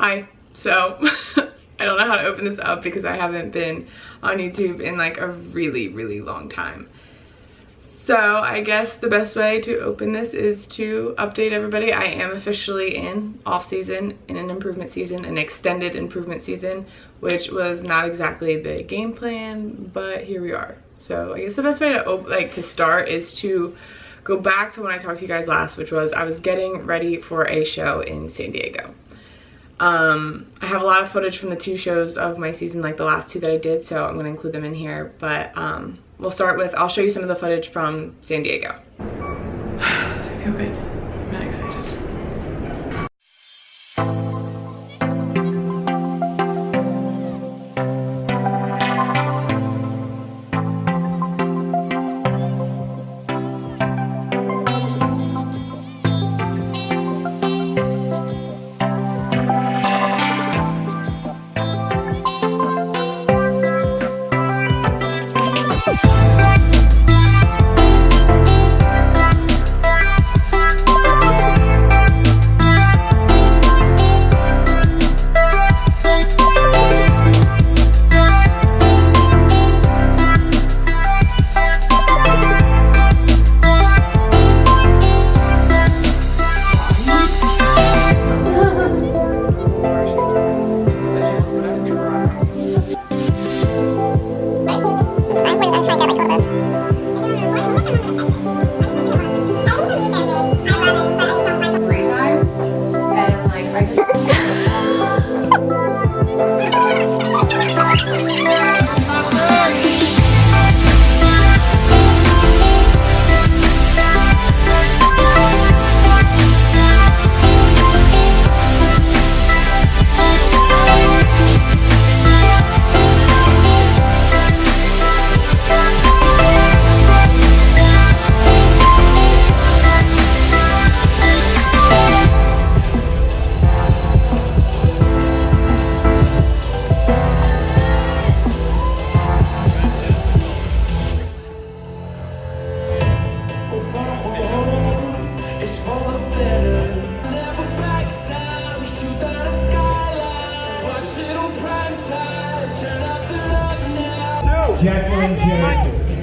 Hi. So I don't know how to open this up because I haven't been on YouTube in like a really long time. So I guess the best way to open this is to update everybody. I am officially in off season, in an improvement season, an extended improvement season, which was not exactly the game plan, but here we are. So I guess the best way to start is to go back to when I talked to you guys last, which was I was getting ready for a show in San Diego. I have a lot of footage from the 2 shows of my season, like the last 2 that I did, so I'm going to include them in here. But we'll start with, I'll show you some of the footage from San Diego. I feel good. I'm not excited.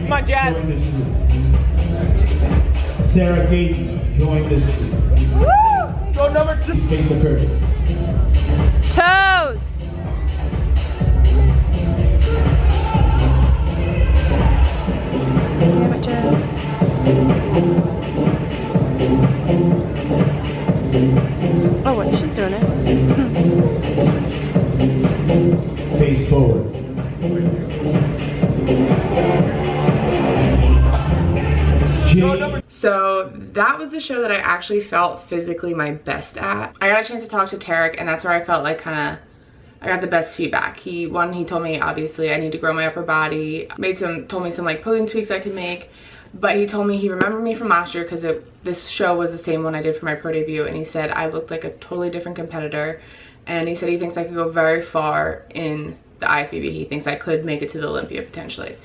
Come on, Jazz. Sarah Gaten joined this group. Woo! Go number 2. Take the curtain. Toes. Damn it, Jazz. Oh, wait, she's doing it. Face forward. So that was the show that I actually felt physically my best at. I got a chance to talk to Tarek, and that's where I felt like I got the best feedback. He told me obviously I need to grow my upper body, told me some like posing tweaks I could make, but he told me he remembered me from last year because this show was the same one I did for my pro debut, and he said I looked like a totally different competitor, and he said he thinks I could go very far in the IFBB. He thinks I could make it to the Olympia potentially,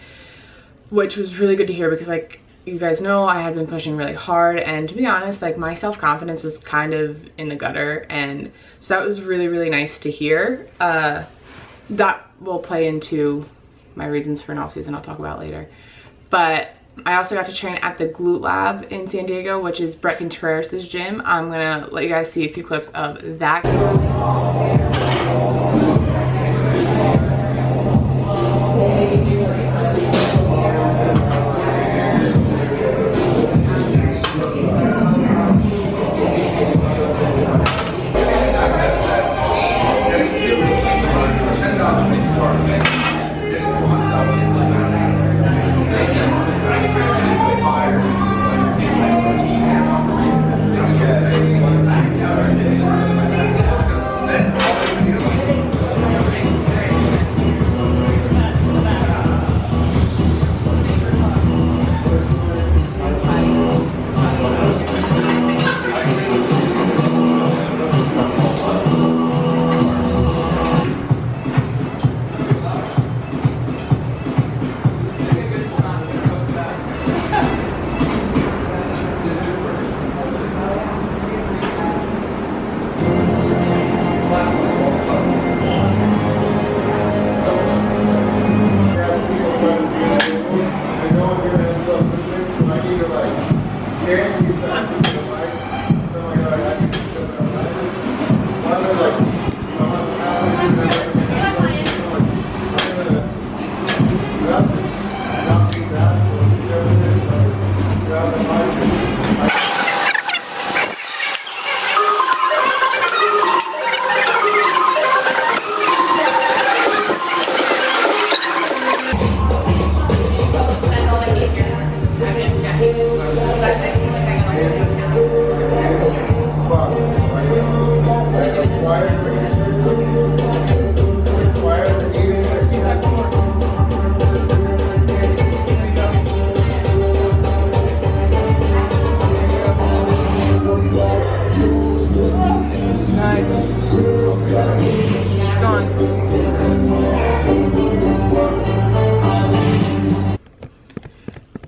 which was really good to hear because like you guys know I had been pushing really hard, and to be honest, like my self-confidence was kind of in the gutter, and so that was really nice to hear. That will play into my reasons for an off-season I'll talk about later. But I also got to train at the Glute Lab in San Diego, which is Brett Contreras' gym. I'm gonna let you guys see a few clips of that.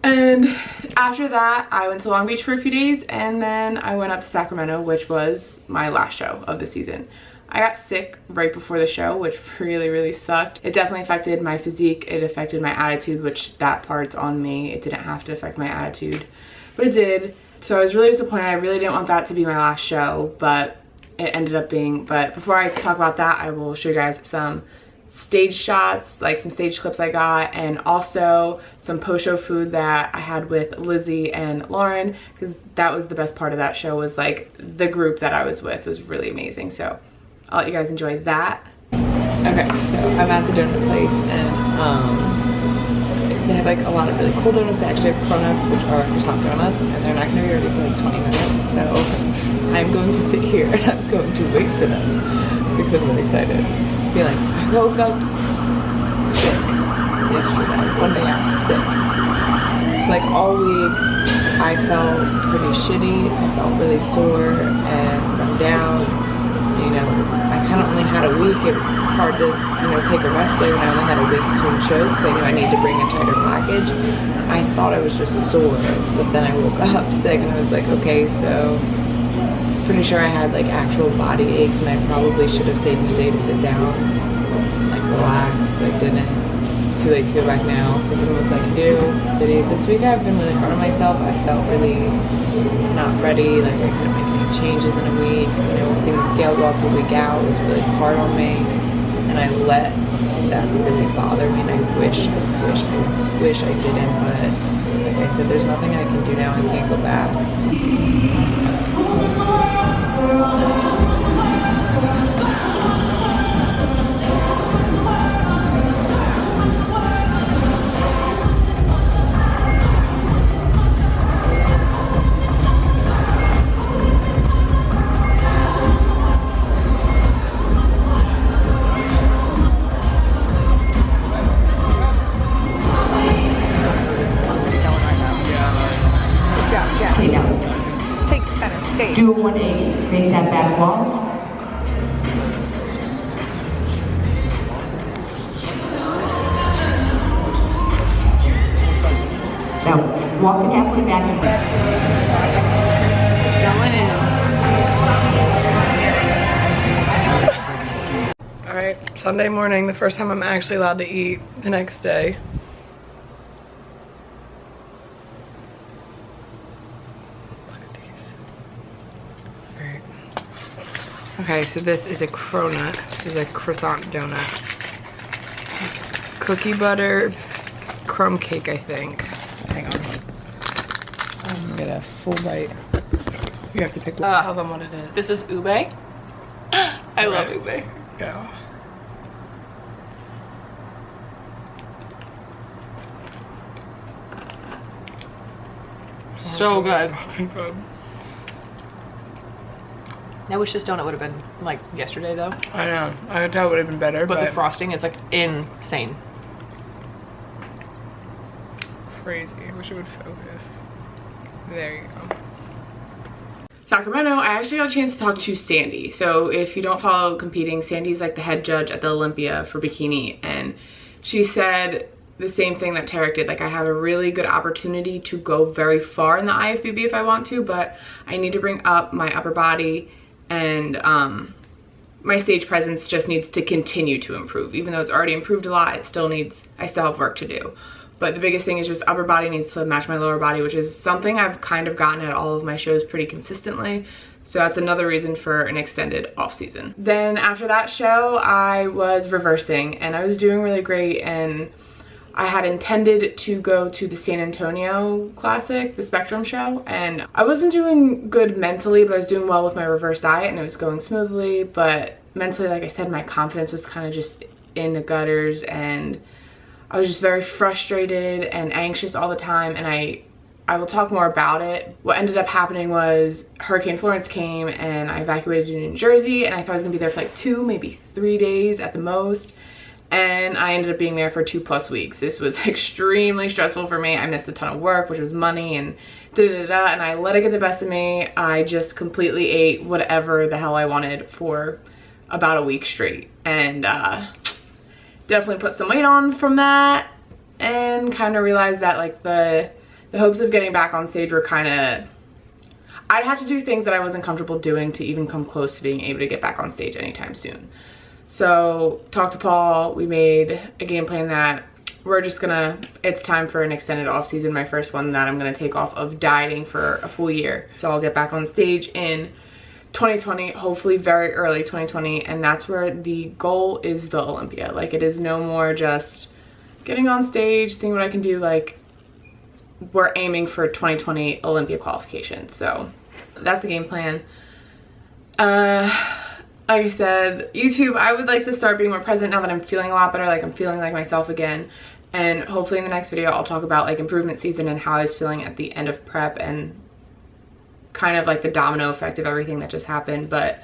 And after that, I went to Long Beach for a few days, and then I went up to Sacramento, which was my last show of the season. I got sick right before the show, which really sucked. It definitely affected my physique. It affected my attitude, which that part's on me. It didn't have to affect my attitude, but it did. So I was really disappointed. I really didn't want that to be my last show, but it ended up being. But before I talk about that, I will show you guys some stage shots, like some stage clips I got, and also some post-show food that I had with Lizzie and Lauren, because that was the best part of that show, was like the group that I was with was really amazing. So I'll let you guys enjoy that. Okay, so I'm at the donut place, and they have like a lot of really cool donuts. They actually have cronuts, which are croissant donuts, and they're not going to be ready for like 20 minutes. So I'm going to sit here and I'm going to wait for them because I'm really excited. Feeling, I woke up sick yesterday. One day I was sick. It's like all week I felt pretty shitty. I felt really sore and run down. You know, I kind of only had a week. It was hard to, you know, take a rest there when I only had a week between shows because I knew I needed to bring a tighter package. I thought I was just sore, but then I woke up sick and I was like, okay, so pretty sure I had like actual body aches, and I probably should have taken the day to sit down, like relax, but I didn't. It's too late to go back now, so the most I can do. This week I've been really hard on myself. I felt really not ready, like I couldn't make any changes in a week. You know, seeing the scale go up a week out was really hard on me, and I let that really bother me, and I wish I didn't, but like I said, there's nothing I can do now. I can't go back. Do a 180, face that back wall. Now, walk it halfway back and back. Alright, Sunday morning, the first time I'm actually allowed to eat the next day. Okay, so this is a cronut. This is a croissant donut. Cookie butter crumb cake, I think. Hang on. I'm gonna get a full bite. You have to pick tell them what it is. This is ube. I love ube. Go. So good. Good. I wish this donut would have been like yesterday though. I know. I thought it would have been better, But the frosting is like insane. Crazy. I wish it would focus. There you go. Sacramento, I actually got a chance to talk to Sandy. So if you don't follow competing, Sandy's like the head judge at the Olympia for bikini, and she said the same thing that Tarek did. Like, I have a really good opportunity to go very far in the IFBB if I want to, but I need to bring up my upper body, and my stage presence just needs to continue to improve. Even though it's already improved a lot, I still have work to do. But the biggest thing is just upper body needs to match my lower body, which is something I've kind of gotten at all of my shows pretty consistently. So that's another reason for an extended off season. Then after that show, I was reversing, and I was doing really great, and I had intended to go to the San Antonio Classic, the Spectrum show, and I wasn't doing good mentally, but I was doing well with my reverse diet and it was going smoothly. But mentally, like I said, my confidence was kind of just in the gutters, and I was just very frustrated and anxious all the time, and I will talk more about it. What ended up happening was Hurricane Florence came and I evacuated to New Jersey, and I thought I was gonna be there for like 2, maybe 3 days at the most. And I ended up being there for 2+ weeks. This was extremely stressful for me. I missed a ton of work, which was money, and and I let it get the best of me. I just completely ate whatever the hell I wanted for about a week straight, and definitely put some weight on from that, and kind of realized that like the hopes of getting back on stage were kind of, I'd have to do things that I wasn't comfortable doing to even come close to being able to get back on stage anytime soon. So talked to Paul, we made a game plan that we're just gonna, it's time for an extended off season, my first one that I'm gonna take off of dieting for a full year. So I'll get back on stage in 2020, hopefully very early 2020, and that's where the goal is the Olympia. Like, it is no more just getting on stage, seeing what I can do. Like, we're aiming for 2020 Olympia qualification. So that's the game plan. Like I said, YouTube, I would like to start being more present now that I'm feeling a lot better, like I'm feeling like myself again. And hopefully in the next video I'll talk about like improvement season and how I was feeling at the end of prep and kind of like the domino effect of everything that just happened. But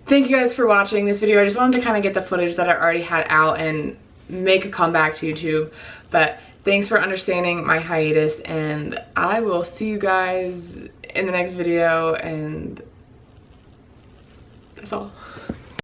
thank you guys for watching this video. I just wanted to kind of get the footage that I already had out and make a comeback to YouTube. But thanks for understanding my hiatus, and I will see you guys in the next video, and that's all.